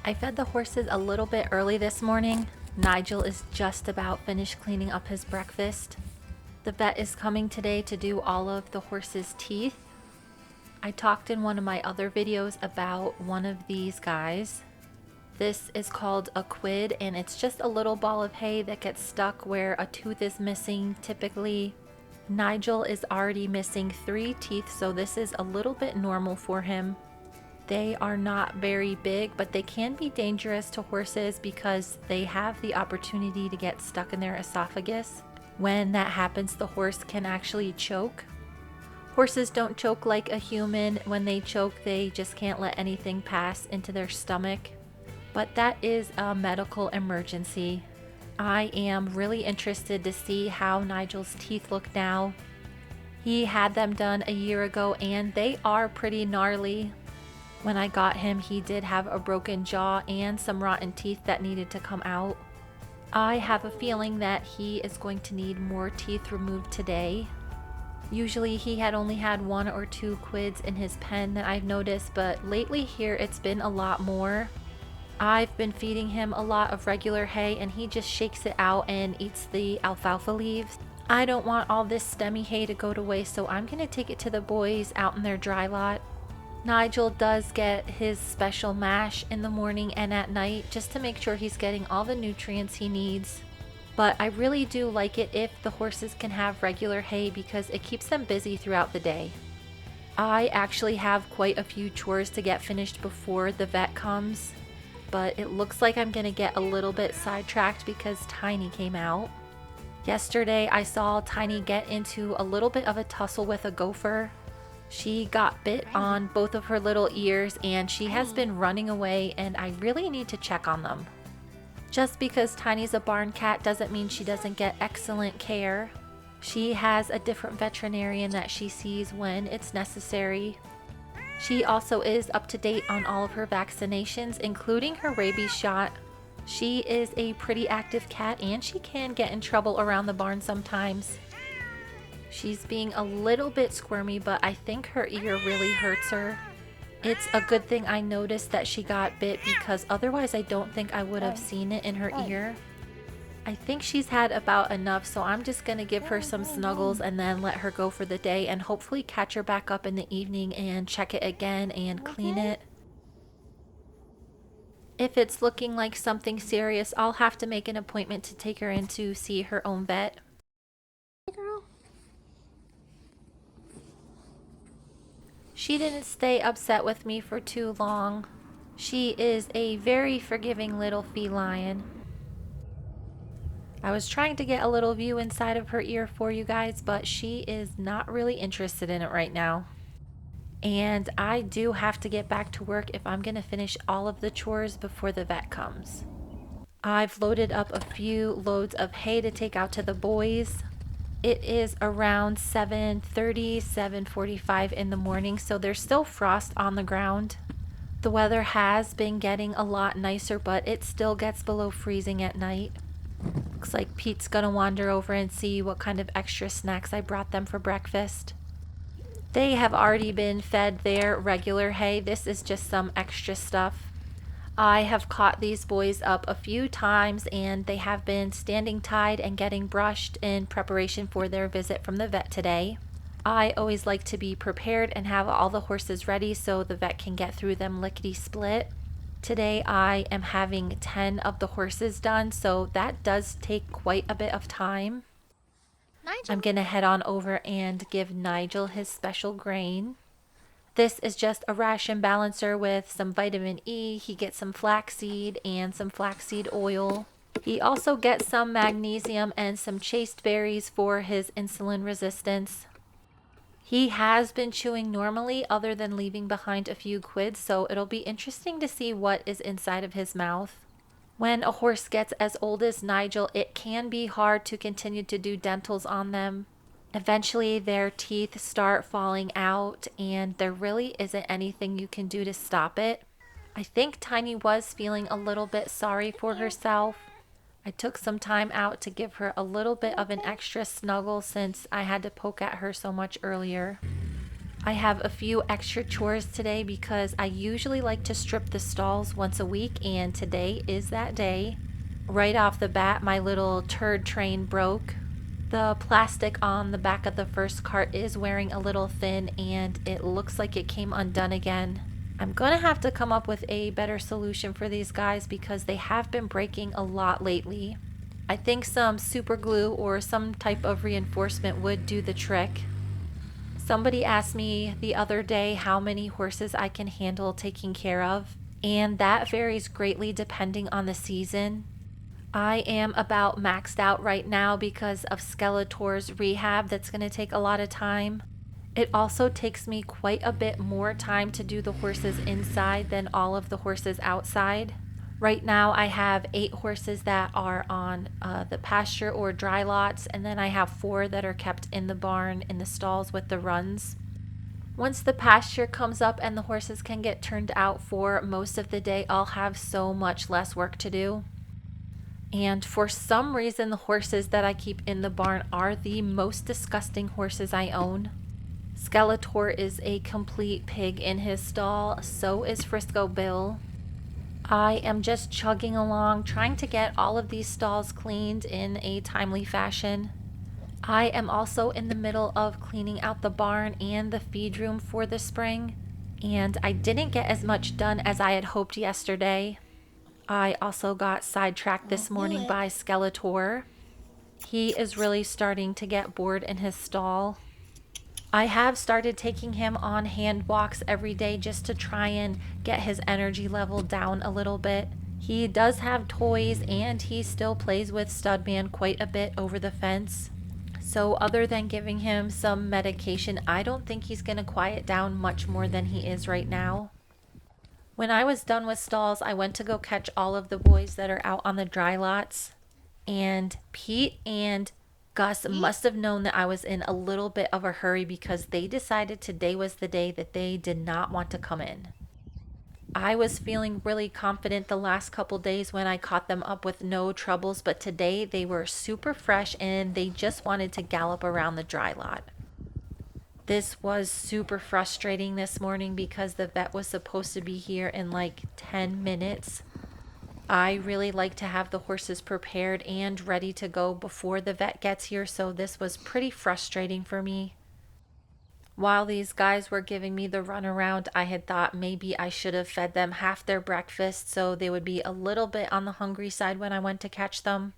I fed the horses a little bit early this morning. Nigel is just about finished cleaning up his breakfast. The vet is coming today to do all of the horses' teeth. I talked in one of my other videos about one of these guys. This is called a quid, and it's just a little ball of hay that gets stuck where a tooth is missing typically. Nigel is already missing 3 teeth, so this is a little bit normal for him. They are not very big, but they can be dangerous to horses because they have the opportunity to get stuck in their esophagus. When that happens, the horse can actually choke. Horses don't choke like a human. When they choke, they just can't let anything pass into their stomach. But that is a medical emergency. I am really interested to see how Nigel's teeth look now. He had them done a year ago and they are pretty gnarly. When I got him, he did have a broken jaw and some rotten teeth that needed to come out. I have a feeling that he is going to need more teeth removed today. Usually he had only had 1 or 2 quids in his pen that I've noticed, but lately here it's been a lot more. I've been feeding him a lot of regular hay and he just shakes it out and eats the alfalfa leaves. I don't want all this stemmy hay to go to waste, so I'm going to take it to the boys out in their dry lot. Nigel does get his special mash in the morning and at night just to make sure he's getting all the nutrients he needs. But I really do like it if the horses can have regular hay because it keeps them busy throughout the day. I actually have quite a few chores to get finished before the vet comes, but it looks like I'm going to get a little bit sidetracked because Tiny came out. Yesterday I saw Tiny get into a little bit of a tussle with a gopher. She got bit on both of her little ears and she has been running away, and I really need to check on them. Just because Tiny's a barn cat doesn't mean she doesn't get excellent care. She has a different veterinarian that she sees when it's necessary. She also is up to date on all of her vaccinations, including her rabies shot. She is a pretty active cat and she can get in trouble around the barn sometimes. She's being a little bit squirmy, but I think her ear really hurts her. It's a good thing I noticed that she got bit because otherwise I don't think I would have seen it in her ear. I think she's had about enough, so I'm just going to give her some snuggles and then let her go for the day and hopefully catch her back up in the evening and check it again and clean it. If it's looking like something serious, I'll have to make an appointment to take her in to see her own vet. She didn't stay upset with me for too long. She is a very forgiving little feline. I was trying to get a little view inside of her ear for you guys, but she is not really interested in it right now. And I do have to get back to work if I'm going to finish all of the chores before the vet comes. I've loaded up a few loads of hay to take out to the boys. It is around 7:30, 7:45 in the morning, so there's still frost on the ground. The weather has been getting a lot nicer, but it still gets below freezing at night. Looks like Pete's gonna wander over and see what kind of extra snacks I brought them for breakfast. They have already been fed their regular hay. This is just some extra stuff. I have caught these boys up a few times and they have been standing tied and getting brushed in preparation for their visit from the vet today. I always like to be prepared and have all the horses ready so the vet can get through them lickety-split. Today I am having 10 of the horses done, so that does take quite a bit of time. I'm gonna head on over and give Nigel his special grain. This is just a ration balancer with some vitamin E. He gets some flaxseed and some flaxseed oil. He also gets some magnesium and some chaste berries for his insulin resistance. He has been chewing normally other than leaving behind a few quids, so it'll be interesting to see what is inside of his mouth. When a horse gets as old as Nigel, it can be hard to continue to do dentals on them. Eventually their teeth start falling out and there really isn't anything you can do to stop it. I think Tiny was feeling a little bit sorry for herself. I took some time out to give her a little bit of an extra snuggle since I had to poke at her so much earlier. I have a few extra chores today because I usually like to strip the stalls once a week, and today is that day. Right off the bat, my little turd train broke. The plastic on the back of the first cart is wearing a little thin, and it looks like it came undone again. I'm gonna have to come up with a better solution for these guys because they have been breaking a lot lately. I think some super glue or some type of reinforcement would do the trick. Somebody asked me the other day how many horses I can handle taking care of, and that varies greatly depending on the season. I am about maxed out right now because of Skeletor's rehab that's going to take a lot of time. It also takes me quite a bit more time to do the horses inside than all of the horses outside. Right now I have 8 horses that are on the pasture or dry lots, and then I have 4 that are kept in the barn in the stalls with the runs. Once the pasture comes up and the horses can get turned out for most of the day, I'll have so much less work to do. And for some reason, the horses that I keep in the barn are the most disgusting horses I own. Skeletor is a complete pig in his stall, so is Frisco Bill. I am just chugging along, trying to get all of these stalls cleaned in a timely fashion. I am also in the middle of cleaning out the barn and the feed room for the spring, and I didn't get as much done as I had hoped yesterday. I also got sidetracked this morning by Skeletor. He is really starting to get bored in his stall. I have started taking him on hand walks every day just to try and get his energy level down a little bit. He does have toys and he still plays with Studman quite a bit over the fence. So other than giving him some medication, I don't think he's going to quiet down much more than he is right now. When I was done with stalls, I went to go catch all of the boys that are out on the dry lots. And Pete and Gus must have known that I was in a little bit of a hurry because they decided today was the day that they did not want to come in. I was feeling really confident the last couple days when I caught them up with no troubles, but today they were super fresh and they just wanted to gallop around the dry lot. This was super frustrating this morning because the vet was supposed to be here in like 10 minutes. I really like to have the horses prepared and ready to go before the vet gets here, so this was pretty frustrating for me. While these guys were giving me the runaround, I had thought maybe I should have fed them half their breakfast so they would be a little bit on the hungry side when I went to catch them.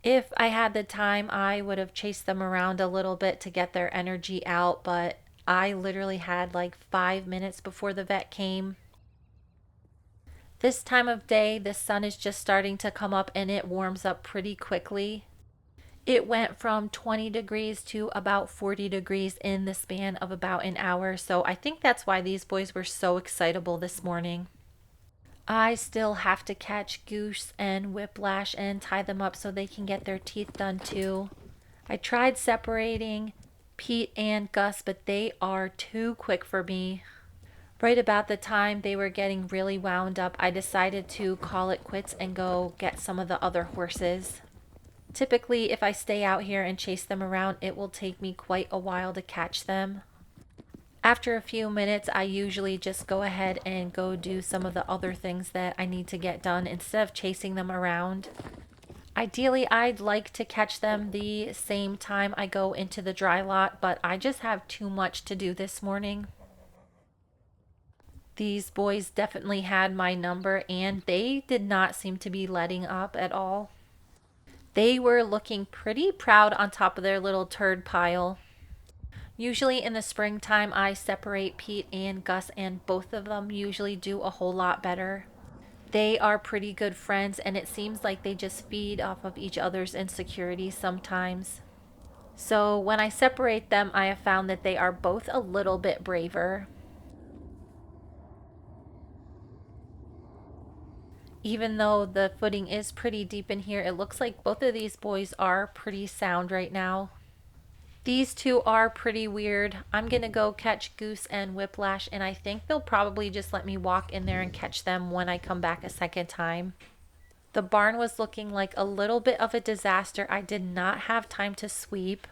If I had the time, I would have chased them around a little bit to get their energy out, but I literally had like 5 minutes before the vet came. This time of day, the sun is just starting to come up and it warms up pretty quickly. It went from 20 degrees to about 40 degrees in the span of about an hour, so I think that's why these boys were so excitable this morning. I still have to catch Goose and Whiplash and tie them up so they can get their teeth done too. I tried separating Pete and Gus, but they are too quick for me. Right about the time they were getting really wound up, I decided to call it quits and go get some of the other horses. Typically, if I stay out here and chase them around, it will take me quite a while to catch them. After a few minutes, I usually just go ahead and go do some of the other things that I need to get done instead of chasing them around. Ideally, I'd like to catch them the same time I go into the dry lot, but I just have too much to do this morning. These boys definitely had my number and they did not seem to be letting up at all. They were looking pretty proud on top of their little turd pile. Usually in the springtime, I separate Pete and Gus, and both of them usually do a whole lot better. They are pretty good friends, and it seems like they just feed off of each other's insecurities sometimes. So when I separate them, I have found that they are both a little bit braver. Even though the footing is pretty deep in here, it looks like both of these boys are pretty sound right now. These two are pretty weird. I'm going to go catch Goose and Whiplash, and I think they'll probably just let me walk in there and catch them when I come back a second time. The barn was looking like a little bit of a disaster. I did not have time to sweep.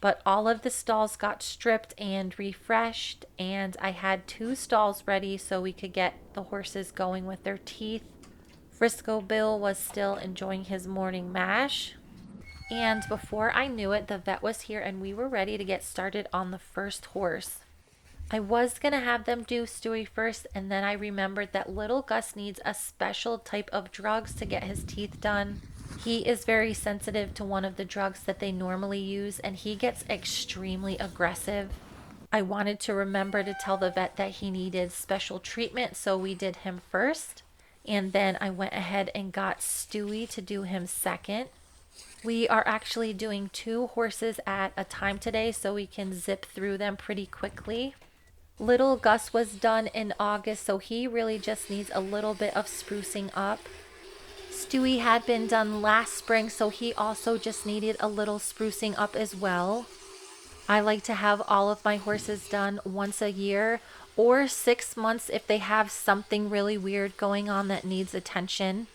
But all of the stalls got stripped and refreshed, and I had 2 stalls ready so we could get the horses going with their teeth. Frisco Bill was still enjoying his morning mash. And before I knew it, the vet was here and we were ready to get started on the first horse. I was going to have them do Stewie first, and then I remembered that little Gus needs a special type of drugs to get his teeth done. He is very sensitive to one of the drugs that they normally use, and he gets extremely aggressive. I wanted to remember to tell the vet that he needed special treatment, so we did him first. And then I went ahead and got Stewie to do him second. We are actually doing 2 horses at a time today, so we can zip through them pretty quickly. Little Gus was done in August, so he really just needs a little bit of sprucing up. Stewie had been done last spring, so he also just needed a little sprucing up as well. I like to have all of my horses done once a year or 6 months if they have something really weird going on that needs attention.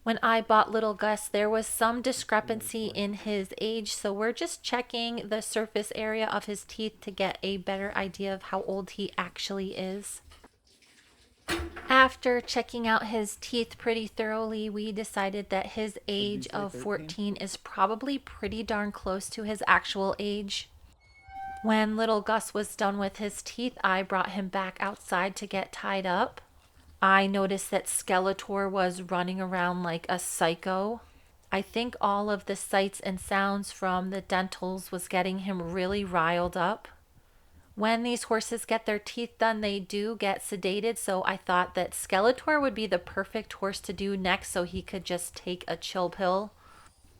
When I bought little Gus, there was some discrepancy in his age, so we're just checking the surface area of his teeth to get a better idea of how old he actually is. After checking out his teeth pretty thoroughly, we decided that his age of 14 is probably pretty darn close to his actual age. When little Gus was done with his teeth, I brought him back outside to get tied up. I noticed that Skeletor was running around like a psycho. I think all of the sights and sounds from the dentals was getting him really riled up. When these horses get their teeth done, they do get sedated, so I thought that Skeletor would be the perfect horse to do next so he could just take a chill pill.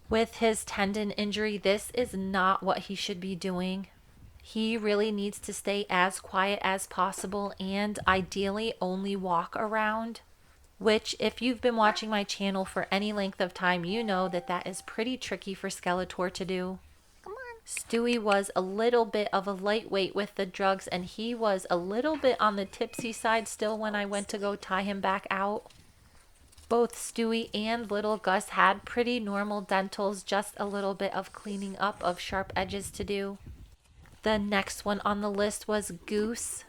With his tendon injury, this is not what he should be doing. He really needs to stay as quiet as possible and ideally only walk around, which if you've been watching my channel for any length of time, you know that that is pretty tricky for Skeletor to do. Stewie was a little bit of a lightweight with the drugs, and he was a little bit on the tipsy side still when I went to go tie him back out. Both Stewie and little Gus had pretty normal dentals, just a little bit of cleaning up of sharp edges to do. The next one on the list was Goose.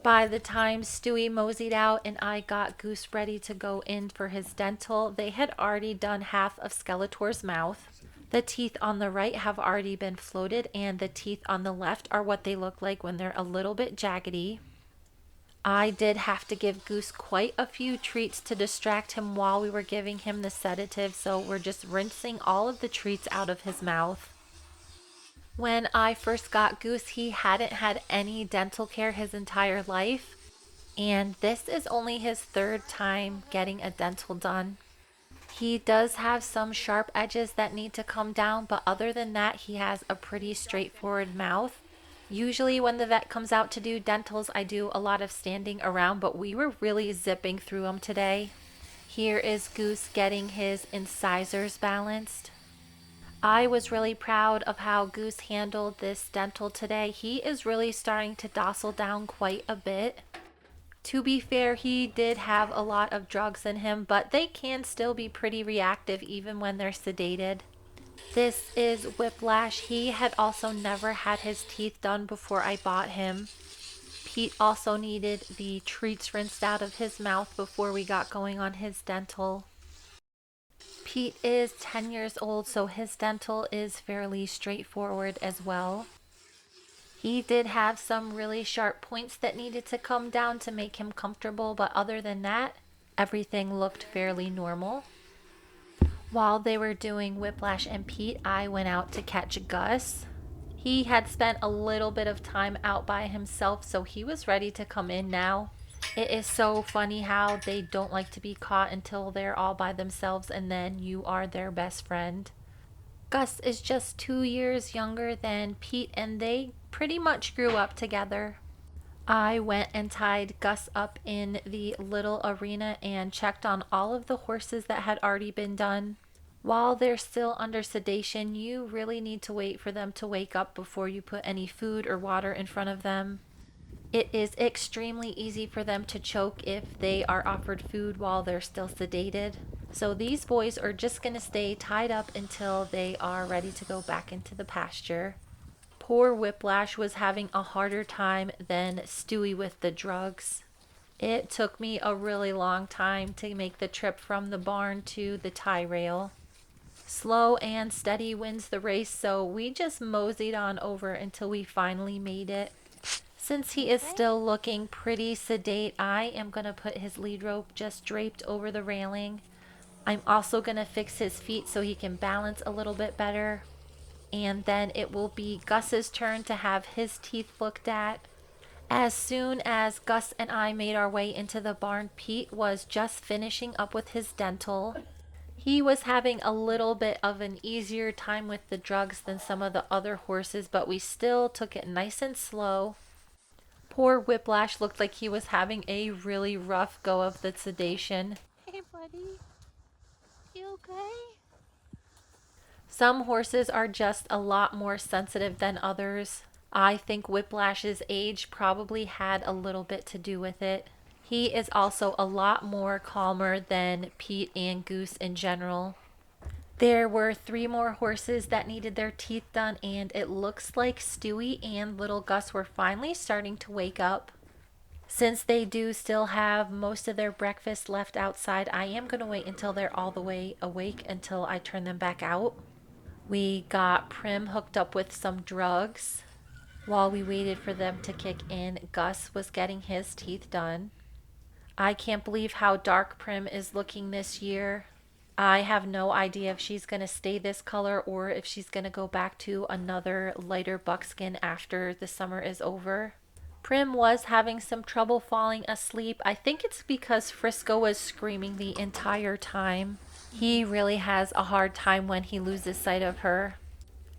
By the time Stewie moseyed out and I got Goose ready to go in for his dental, they had already done half of Skeletor's mouth. The teeth on the right have already been floated, and the teeth on the left are what they look like when they're a little bit jaggedy. I did have to give Goose quite a few treats to distract him while we were giving him the sedative, so we're just rinsing all of the treats out of his mouth. When I first got Goose, he hadn't had any dental care his entire life, and this is only his 3rd time getting a dental done. He does have some sharp edges that need to come down, but other than that, he has a pretty straightforward mouth. Usually when the vet comes out to do dentals, I do a lot of standing around, but we were really zipping through them today. Here is Goose getting his incisors balanced. I was really proud of how Goose handled this dental today. He is really starting to docile down quite a bit. To be fair, he did have a lot of drugs in him, but they can still be pretty reactive even when they're sedated. This is Whiplash. He had also never had his teeth done before I bought him. Pete also needed the treats rinsed out of his mouth before we got going on his dental. Pete is 10 years old, so his dental is fairly straightforward as well. He did have some really sharp points that needed to come down to make him comfortable, but other than that, everything looked fairly normal. While they were doing Whiplash and Pete, I went out to catch Gus. He had spent a little bit of time out by himself, so he was ready to come in now. It is so funny how they don't like to be caught until they're all by themselves and then you are their best friend. Gus is just 2 years younger than Pete, and they pretty much grew up together. I went and tied Gus up in the little arena and checked on all of the horses that had already been done. While they're still under sedation, you really need to wait for them to wake up before you put any food or water in front of them. It is extremely easy for them to choke if they are offered food while they're still sedated. So these boys are just going to stay tied up until they are ready to go back into the pasture. Poor Whiplash was having a harder time than Stewie with the drugs. It took me a really long time to make the trip from the barn to the tie rail. Slow and steady wins the race, so we just moseyed on over until we finally made it. Since he is still looking pretty sedate, I am going to put his lead rope just draped over the railing. I'm also going to fix his feet so he can balance a little bit better. And then it will be Gus's turn to have his teeth looked at. As soon as Gus and I made our way into the barn, Pete was just finishing up with his dental. He was having a little bit of an easier time with the drugs than some of the other horses, but we still took it nice and slow. Poor Whiplash looked like he was having a really rough go of the sedation. Hey, buddy. You okay? Some horses are just a lot more sensitive than others. I think Whiplash's age probably had a little bit to do with it. He is also a lot more calmer than Pete and Goose in general. There were 3 more horses that needed their teeth done, and it looks like Stewie and little Gus were finally starting to wake up. Since they do still have most of their breakfast left outside, I am going to wait until they're all the way awake until I turn them back out. We got Prim hooked up with some drugs. While we waited for them to kick in, Gus was getting his teeth done. I can't believe how dark Prim is looking this year. I have no idea if she's going to stay this color or if she's going to go back to another lighter buckskin after the summer is over. Prim was having some trouble falling asleep. I think it's because Frisco was screaming the entire time. He really has a hard time when he loses sight of her.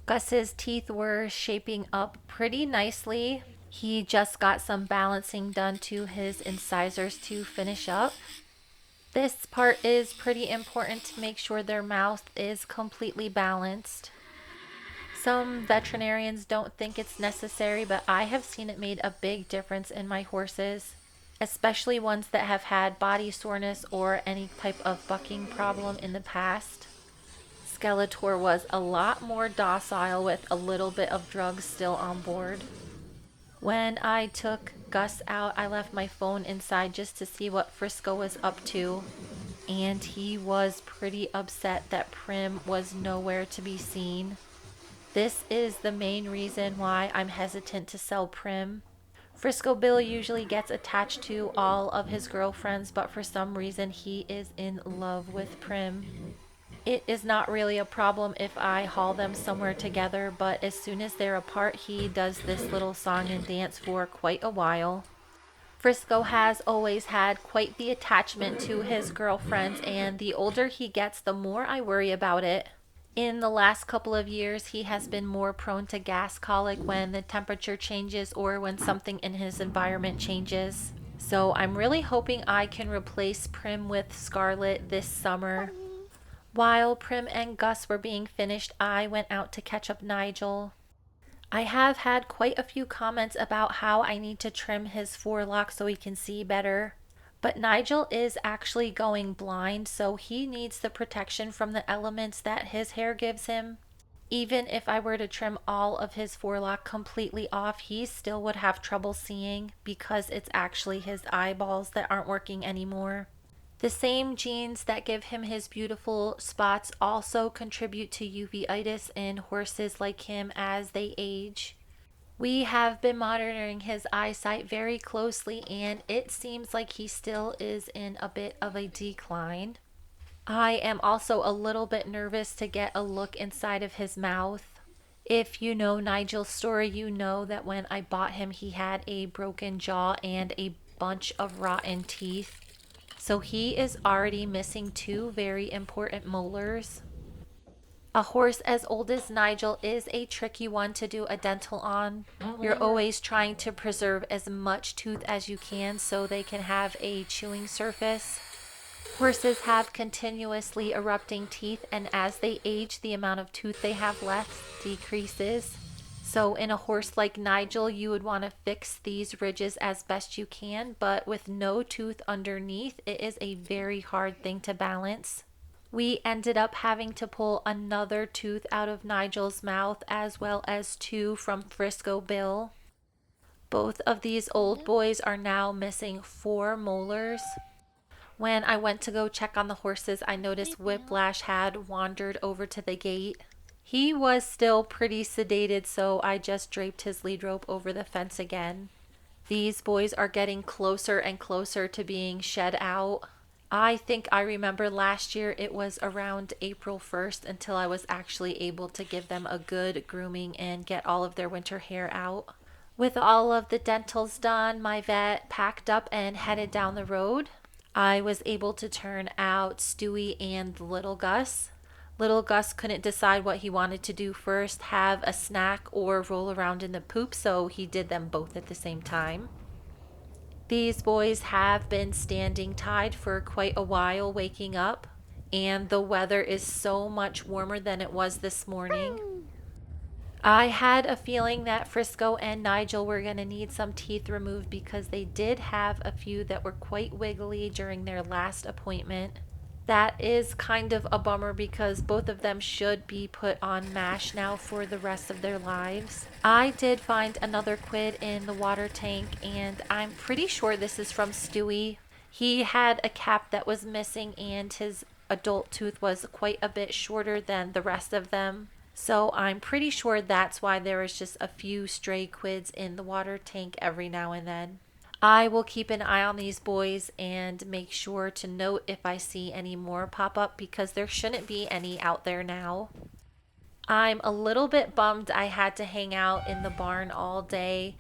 Gus's teeth were shaping up pretty nicely. He just got some balancing done to his incisors to finish up. This part is pretty important to make sure their mouth is completely balanced. Some veterinarians don't think it's necessary, but I have seen it made a big difference in my horses, especially ones that have had body soreness or any type of bucking problem in the past. Skeletor was a lot more docile with a little bit of drugs still on board. When I took Gus out, I left my phone inside just to see what Frisco was up to, and he was pretty upset that Prim was nowhere to be seen. This is the main reason why I'm hesitant to sell Prim. Frisco Bill usually gets attached to all of his girlfriends, but for some reason he is in love with Prim. It is not really a problem if I haul them somewhere together, but as soon as they're apart, he does this little song and dance for quite a while. Frisco has always had quite the attachment to his girlfriends, and the older he gets, the more I worry about it. In the last couple of years, he has been more prone to gas colic when the temperature changes or when something in his environment changes. So I'm really hoping I can replace Prim with Scarlet this summer. While Prim and Gus were being finished, I went out to catch up Nigel. I have had quite a few comments about how I need to trim his forelock so he can see better. But Nigel is actually going blind, so he needs the protection from the elements that his hair gives him. Even if I were to trim all of his forelock completely off, he still would have trouble seeing because it's actually his eyeballs that aren't working anymore. The same genes that give him his beautiful spots also contribute to uveitis in horses like him as they age. We have been monitoring his eyesight very closely, and it seems like he still is in a bit of a decline. I am also a little bit nervous to get a look inside of his mouth. If you know Nigel's story, you know that when I bought him, he had a broken jaw and a bunch of rotten teeth. So he is already missing 2 very important molars. A horse as old as Nigel is a tricky one to do a dental on. You're always trying to preserve as much tooth as you can so they can have a chewing surface. Horses have continuously erupting teeth, and as they age, the amount of tooth they have left decreases. So in a horse like Nigel, you would want to fix these ridges as best you can, but with no tooth underneath, it is a very hard thing to balance. We ended up having to pull another tooth out of Nigel's mouth as well as two from Frisco Bill. Both of these old boys are now missing 4 molars. When I went to go check on the horses, I noticed Whiplash had wandered over to the gate. He was still pretty sedated, so I just draped his lead rope over the fence again. These boys are getting closer and closer to being shed out. I think I remember last year it was around April 1st until I was actually able to give them a good grooming and get all of their winter hair out. With all of the dentals done, my vet packed up and headed down the road. I was able to turn out Stewie and little Gus. Little Gus couldn't decide what he wanted to do first, have a snack or roll around in the poop, so he did them both at the same time. These boys have been standing tied for quite a while waking up, and the weather is so much warmer than it was this morning. I had a feeling that Frisco and Nigel were going to need some teeth removed because they did have a few that were quite wiggly during their last appointment. That is kind of a bummer because both of them should be put on mash now for the rest of their lives. I did find another quid in the water tank, and I'm pretty sure this is from Stewie. He had a cap that was missing and his adult tooth was quite a bit shorter than the rest of them. So I'm pretty sure that's why there is just a few stray quids in the water tank every now and then. I will keep an eye on these boys and make sure to note if I see any more pop up because there shouldn't be any out there now. I'm a little bit bummed I had to hang out in the barn all day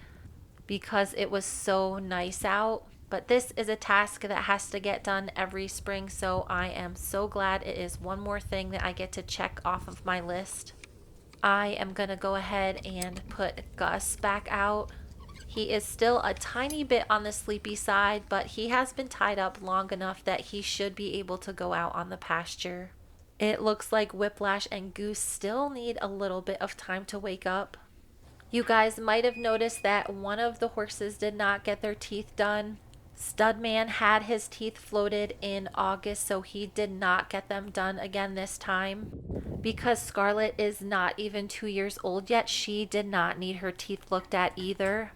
because it was so nice out. But this is a task that has to get done every spring, so I am so glad it is one more thing that I get to check off of my list. I am going to go ahead and put Gus back out. He is still a tiny bit on the sleepy side, but he has been tied up long enough that he should be able to go out on the pasture. It looks like Whiplash and Goose still need a little bit of time to wake up. You guys might have noticed that one of the horses did not get their teeth done. Studman had his teeth floated in August, so he did not get them done again this time. Because Scarlet is not even 2 years old yet, she did not need her teeth looked at either.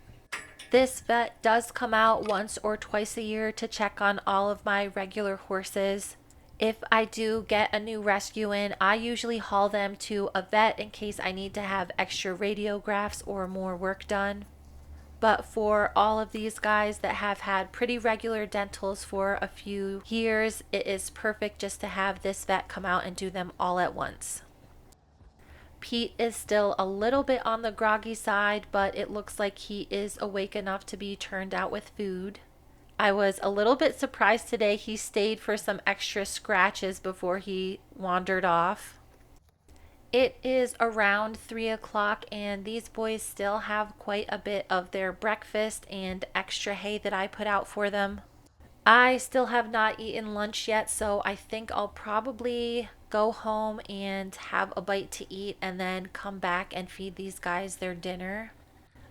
This vet does come out once or twice a year to check on all of my regular horses. If I do get a new rescue in, I usually haul them to a vet in case I need to have extra radiographs or more work done. But for all of these guys that have had pretty regular dentals for a few years, it is perfect just to have this vet come out and do them all at once. Pete is still a little bit on the groggy side, but it looks like he is awake enough to be turned out with food. I was a little bit surprised today he stayed for some extra scratches before he wandered off. It is around 3 o'clock and these boys still have quite a bit of their breakfast and extra hay that I put out for them. I still have not eaten lunch yet, so I think I'll probably go home and have a bite to eat and then come back and feed these guys their dinner.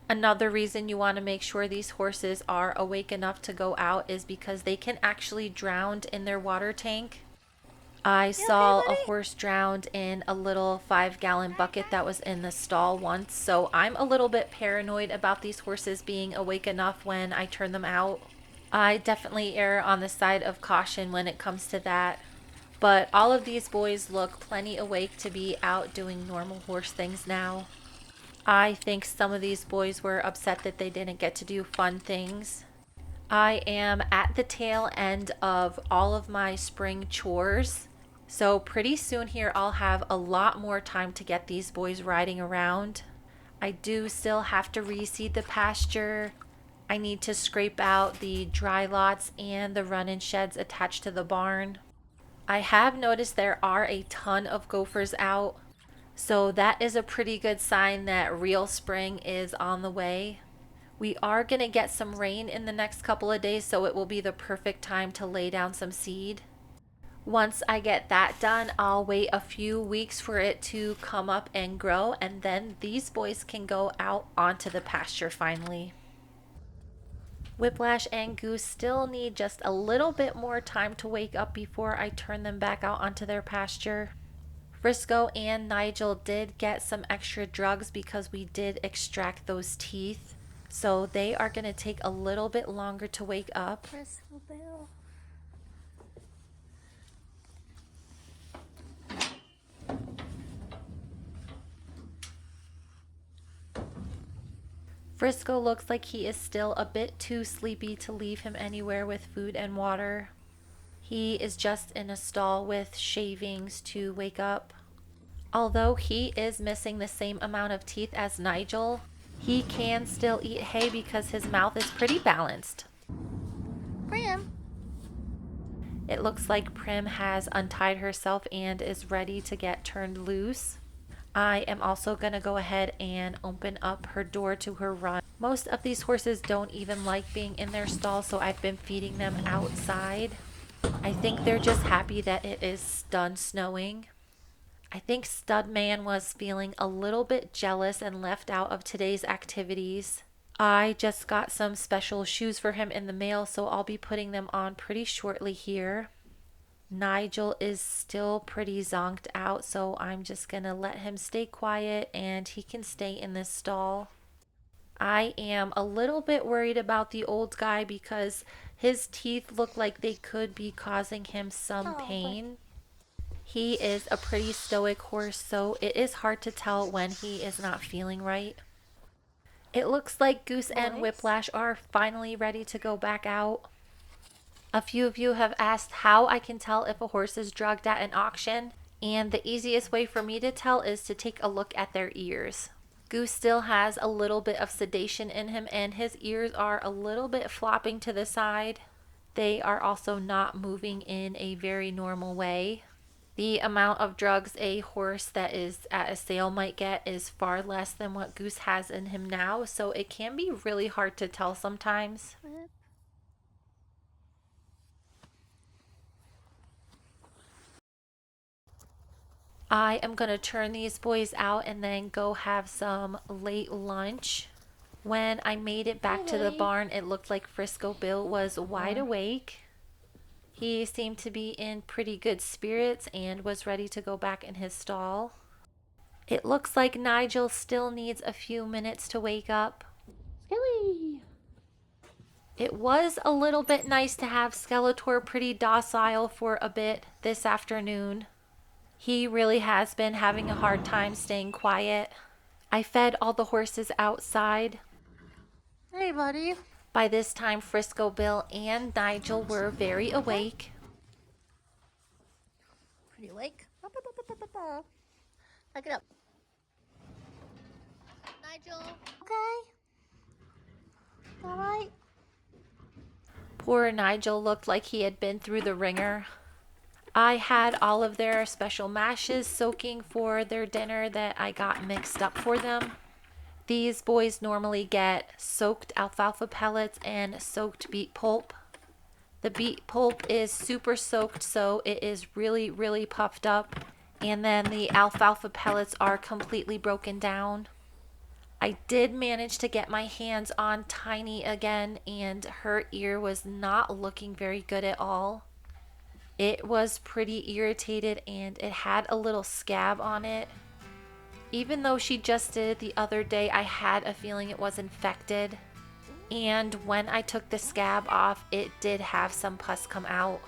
Another reason you want to make sure these horses are awake enough to go out is because they can actually drown in their water tank. I saw a horse drowned in a little 5-gallon bucket that was in the stall once, so I'm a little bit paranoid about these horses being awake enough when I turn them out. I definitely err on the side of caution when it comes to that. But all of these boys look plenty awake to be out doing normal horse things now. I think some of these boys were upset that they didn't get to do fun things. I am at the tail end of all of my spring chores. So pretty soon here I'll have a lot more time to get these boys riding around. I do still have to reseed the pasture. I need to scrape out the dry lots and the run-in sheds attached to the barn. I have noticed there are a ton of gophers out, so that is a pretty good sign that real spring is on the way. We are going to get some rain in the next couple of days, so it will be the perfect time to lay down some seed. Once I get that done, I'll wait a few weeks for it to come up and grow, and then these boys can go out onto the pasture finally. Whiplash and Goose still need just a little bit more time to wake up before I turn them back out onto their pasture. Frisco and Nigel did get some extra drugs because we did extract those teeth. So they are going to take a little bit longer to wake up. Frisco bale. Frisco looks like he is still a bit too sleepy to leave him anywhere with food and water. He is just in a stall with shavings to wake up. Although he is missing the same amount of teeth as Nigel, he can still eat hay because his mouth is pretty balanced. Prim. It looks like Prim has untied herself and is ready to get turned loose. I am also going to go ahead and open up her door to her run. Most of these horses don't even like being in their stall, so I've been feeding them outside. I think they're just happy that it is done snowing. I think Studman was feeling a little bit jealous and left out of today's activities. I just got some special shoes for him in the mail, so I'll be putting them on pretty shortly here. Nigel is still pretty zonked out, so I'm just going to let him stay quiet and he can stay in this stall. I am a little bit worried about the old guy because his teeth look like they could be causing him some pain. He is a pretty stoic horse, so it is hard to tell when he is not feeling right. It looks like Goose and Whiplash are finally ready to go back out. A few of you have asked how I can tell if a horse is drugged at an auction, and the easiest way for me to tell is to take a look at their ears. Goose still has a little bit of sedation in him and his ears are a little bit flopping to the side. They are also not moving in a very normal way. The amount of drugs a horse that is at a sale might get is far less than what Goose has in him now, so it can be really hard to tell sometimes. I am going to turn these boys out and then go have some late lunch. When I made it back to the barn, it looked like Frisco Bill was wide awake. He seemed to be in pretty good spirits and was ready to go back in his stall. It looks like Nigel still needs a few minutes to wake up. Skelly. It was a little bit nice to have Skeletor pretty docile for a bit this afternoon. He really has been having a hard time staying quiet. I fed all the horses outside. Hey, buddy. By this time, Frisco Bill and Nigel were very awake. Pretty awake. Back it up. Nigel. Okay. All right. Poor Nigel looked like he had been through the ringer. I had all of their special mashes soaking for their dinner that I got mixed up for them. These boys normally get soaked alfalfa pellets and soaked beet pulp. The beet pulp is super soaked, so it is really, really puffed up. And then the alfalfa pellets are completely broken down. I did manage to get my hands on Tiny again, and her ear was not looking very good at all. It was pretty irritated and it had a little scab on it. Even though she just did it the other day, I had a feeling it was infected. And when I took the scab off, it did have some pus come out.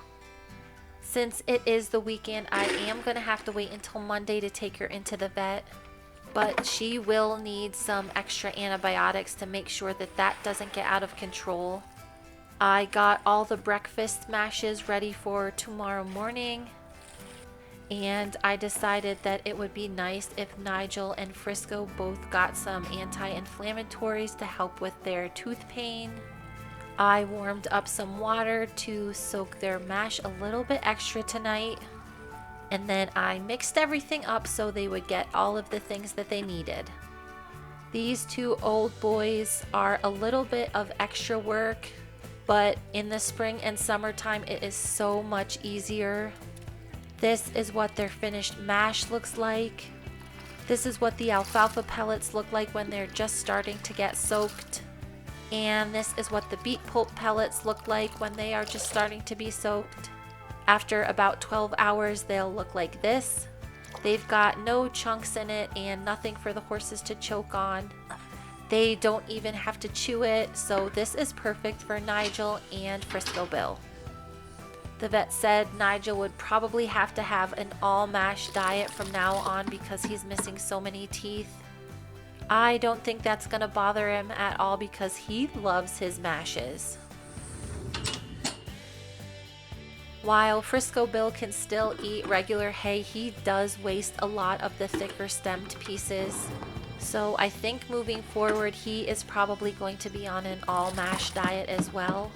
Since it is the weekend, I am going to have to wait until Monday to take her into the vet. But she will need some extra antibiotics to make sure that that doesn't get out of control. I got all the breakfast mashes ready for tomorrow morning, and I decided that it would be nice if Nigel and Frisco both got some anti-inflammatories to help with their tooth pain. I warmed up some water to soak their mash a little bit extra tonight, and then I mixed everything up so they would get all of the things that they needed. These two old boys are a little bit of extra work, but in the spring and summertime it is so much easier. This is what their finished mash looks like. This is what the alfalfa pellets look like when they're just starting to get soaked. And this is what the beet pulp pellets look like when they are just starting to be soaked. After about 12 hours, they'll look like this. They've got no chunks in it and nothing for the horses to choke on. They don't even have to chew it, so this is perfect for Nigel and Frisco Bill. The vet said Nigel would probably have to have an all mash diet from now on because he's missing so many teeth. I don't think that's gonna bother him at all because he loves his mashes. While Frisco Bill can still eat regular hay, he does waste a lot of the thicker stemmed pieces. So I think moving forward, he is probably going to be on an all mash diet as well.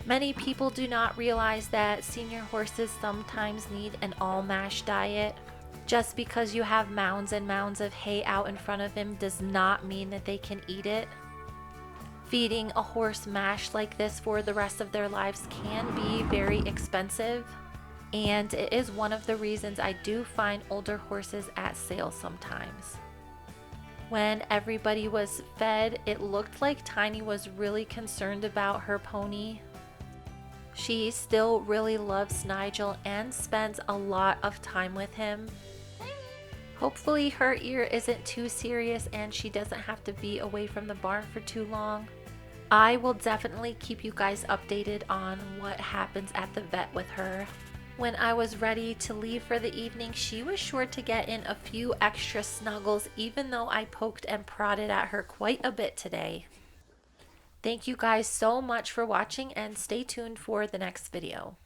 Many people do not realize that senior horses sometimes need an all mash diet. Just because you have mounds and mounds of hay out in front of him does not mean that they can eat it. Feeding a horse mash like this for the rest of their lives can be very expensive, and it is one of the reasons I do find older horses at sale sometimes. When everybody was fed, it looked like Tiny was really concerned about her pony. She still really loves Nigel and spends a lot of time with him. Hopefully her ear isn't too serious and she doesn't have to be away from the barn for too long. I will definitely keep you guys updated on what happens at the vet with her. When I was ready to leave for the evening, she was sure to get in a few extra snuggles even though I poked and prodded at her quite a bit today. Thank you guys so much for watching and stay tuned for the next video.